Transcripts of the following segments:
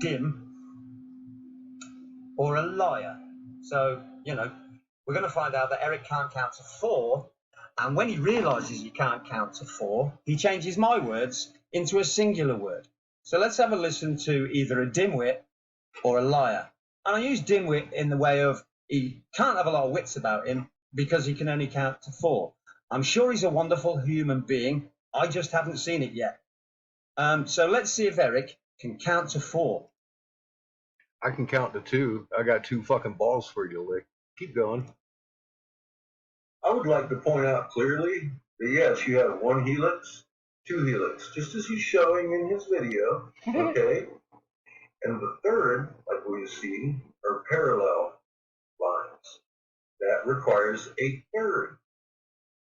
dim or a liar. So, we're going to find out that Eric can't count to 4. And when he realizes he can't count to 4, he changes my words into a singular word. So let's have a listen to either a dimwit or a liar. And I use dimwit in the way of he can't have a lot of wits about him because he can only count to 4. I'm sure he's a wonderful human being. I just haven't seen it yet. So let's see if Eric can count to 4. I can count to 2. I got 2 fucking balls for you, Lick. Keep going. I would like to point out clearly that yes, you have 1 helix, 2 helix, just as he's showing in his video, okay? And the third, like we see, are parallel lines. That requires a third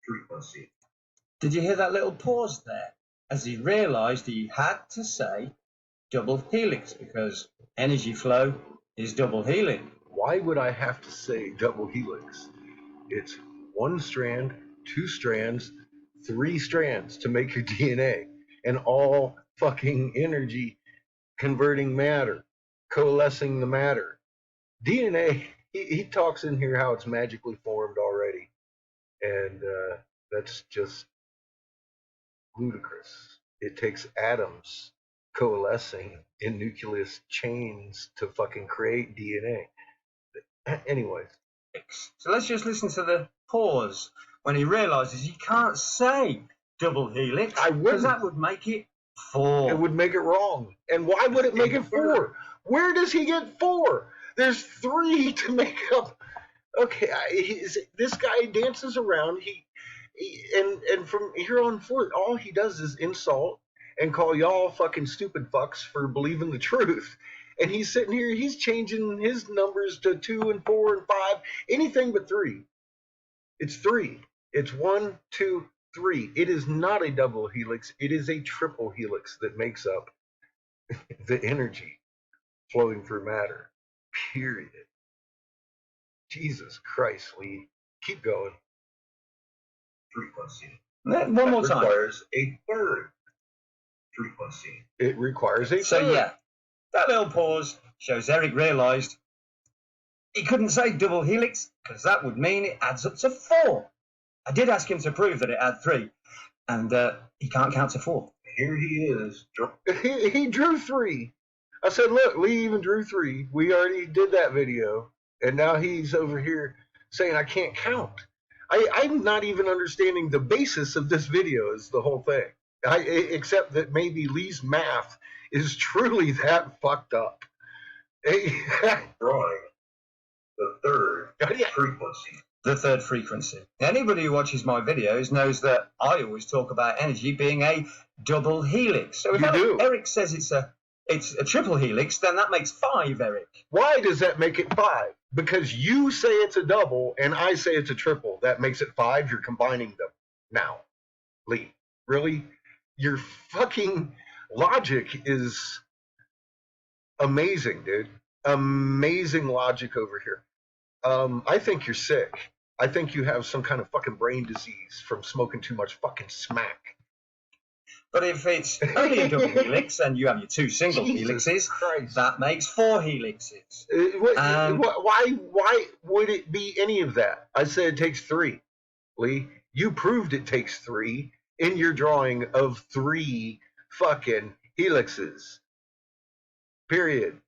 frequency. Did you hear that little pause there? As he realized he had to say double helix because energy flow is double healing. Why would I have to say double helix? It's 1 strand, 2 strands, 3 strands to make your DNA, and all fucking energy converting matter, coalescing the matter. DNA, he talks in here how it's magically formed already, and that's just ludicrous. It takes atoms coalescing in nucleus chains to fucking create DNA. Anyways. So let's just listen to the pause when he realizes he can't say double helix. I wouldn't. Because that would make it 4. It would make it wrong. And why would it make it 4? Where does he get 4? There's 3 to make up. Okay, this guy dances around. And from here on forth, all he does is insult and call y'all fucking stupid fucks for believing the truth. And he's sitting here, he's changing his numbers to 2 and 4 and 5, anything but 3. It's 3. It's 1, 2, 3. It is not a double helix. It is a triple helix that makes up the energy flowing through matter. Period. Jesus Christ, Lee. Keep going. Frequency. One more time. It requires a third frequency. It requires a So third. yeah, that little pause shows Eric realized he couldn't say double helix because that would mean it adds up to 4. I did ask him to prove that it had 3, and he can't count to 4. Here he is. He drew 3. I said, look, Lee even drew 3. We already did that video. And now he's over here saying I can't count. I'm not even understanding the basis of this video is the whole thing. Except that maybe Lee's math is truly that fucked up. Drawing the third frequency. The third frequency. Anybody who watches my videos knows that I always talk about energy being a double helix. So if Eric says it's a triple helix, then that makes 5, Eric. Why does that make it 5? Because you say it's a double and I say it's a triple. That makes it 5. You're combining them now. Lee, really? Your fucking logic is amazing, dude. Amazing logic over here. I think you're sick. I think you have some kind of fucking brain disease from smoking too much fucking smack. But if it's only a double helix and you have your 2 single helixes, that makes 4 helixes. Why would it be any of that? I said it takes 3. Lee, you proved it takes 3 in your drawing of 3 fucking helixes. Period.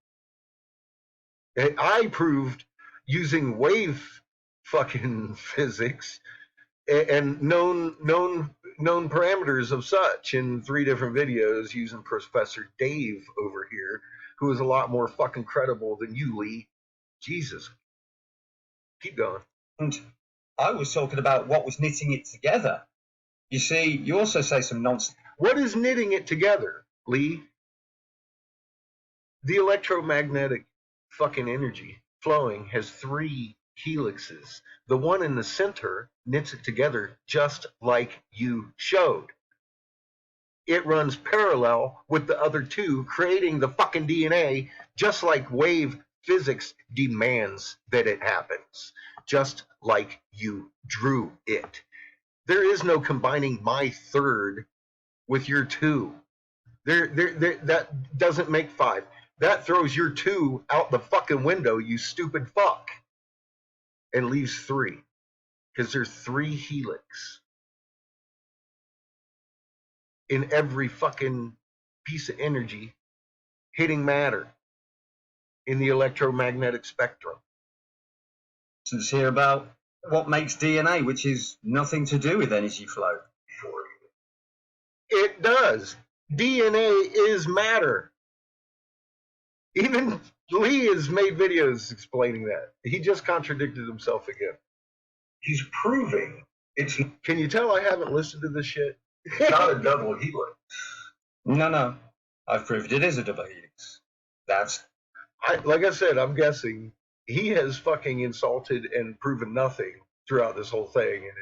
I proved using wave fucking physics and known parameters of such in 3 different videos using Professor Dave over here, who is a lot more fucking credible than you, Lee. Jesus. Keep going. And I was talking about what was knitting it together. You see, you also say some nonsense. What is knitting it together, Lee? The electromagnetic fucking energy flowing has 3 helixes. The one in the center knits it together just like you showed. It runs parallel with the other 2, creating the fucking DNA just like wave physics demands that it happens. Just like you drew it. There is no combining my 3rd with your 2. That doesn't make 5. That throws your 2 out the fucking window, you stupid fuck, and leaves 3. Because there's 3 helix in every fucking piece of energy hitting matter in the electromagnetic spectrum. So let's hear about what makes DNA, which is nothing to do with energy flow. It does. DNA is matter. Even Lee has made videos explaining that. He just contradicted himself again. He's proving it's Can you tell I haven't listened to this shit? not a double helix. No. I've proved it is a double helix. That's Like I said, I'm guessing he has fucking insulted and proven nothing throughout this whole thing, and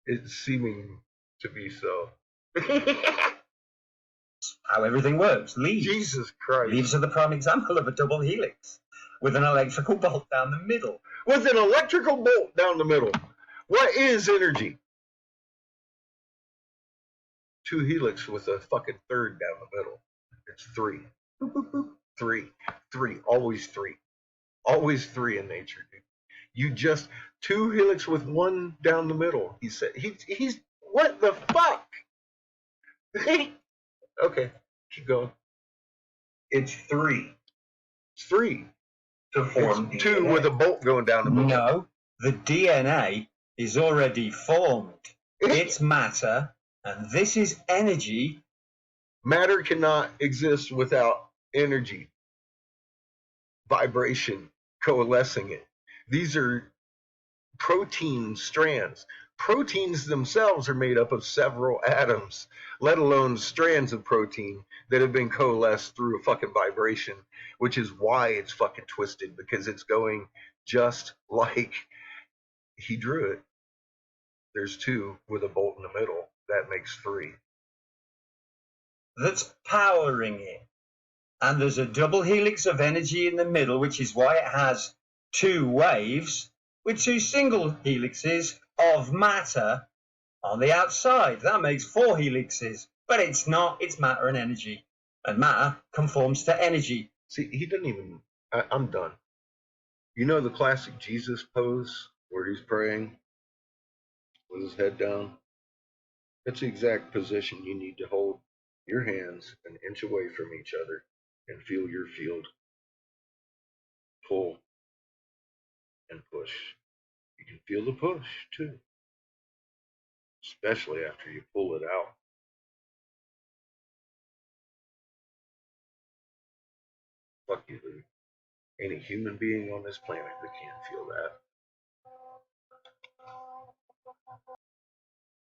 it's seeming to be so. how everything works. Leaves. Jesus Christ. Leaves are the prime example of a double helix with an electrical bolt down the middle. With an electrical bolt down the middle. What is energy? 2 helix with a fucking third down the middle. It's 3. 3. Always 3. Always 3 in nature, dude. You just 2 helix with 1 down the middle. He said he's what the fuck? Okay, keep going. It's 3 It's 3. to form It's 2 DNA. with a bolt going down the middle. No, the DNA is already formed. It's matter, and this is energy. Matter cannot exist without energy, vibration, coalescing it. These are protein strands. Proteins themselves are made up of several atoms, let alone strands of protein that have been coalesced through a fucking vibration, which is why it's fucking twisted, because it's going just like he drew it. There's 2 with a bolt in the middle. That makes 3. That's powering it. And there's a double helix of energy in the middle, which is why it has 2 waves with 2 single helixes of matter on the outside. That makes 4 helixes. But it's not, it's matter and energy. And matter conforms to energy. See, he doesn't even. I'm done. You know the classic Jesus pose where he's praying with his head down? That's the exact position you need to hold your hands an inch away from each other and feel your field. Pull and push. You can feel the push too, especially after you pull it out. Fuck you, Lou. Ain't a human being on this planet that can't feel that.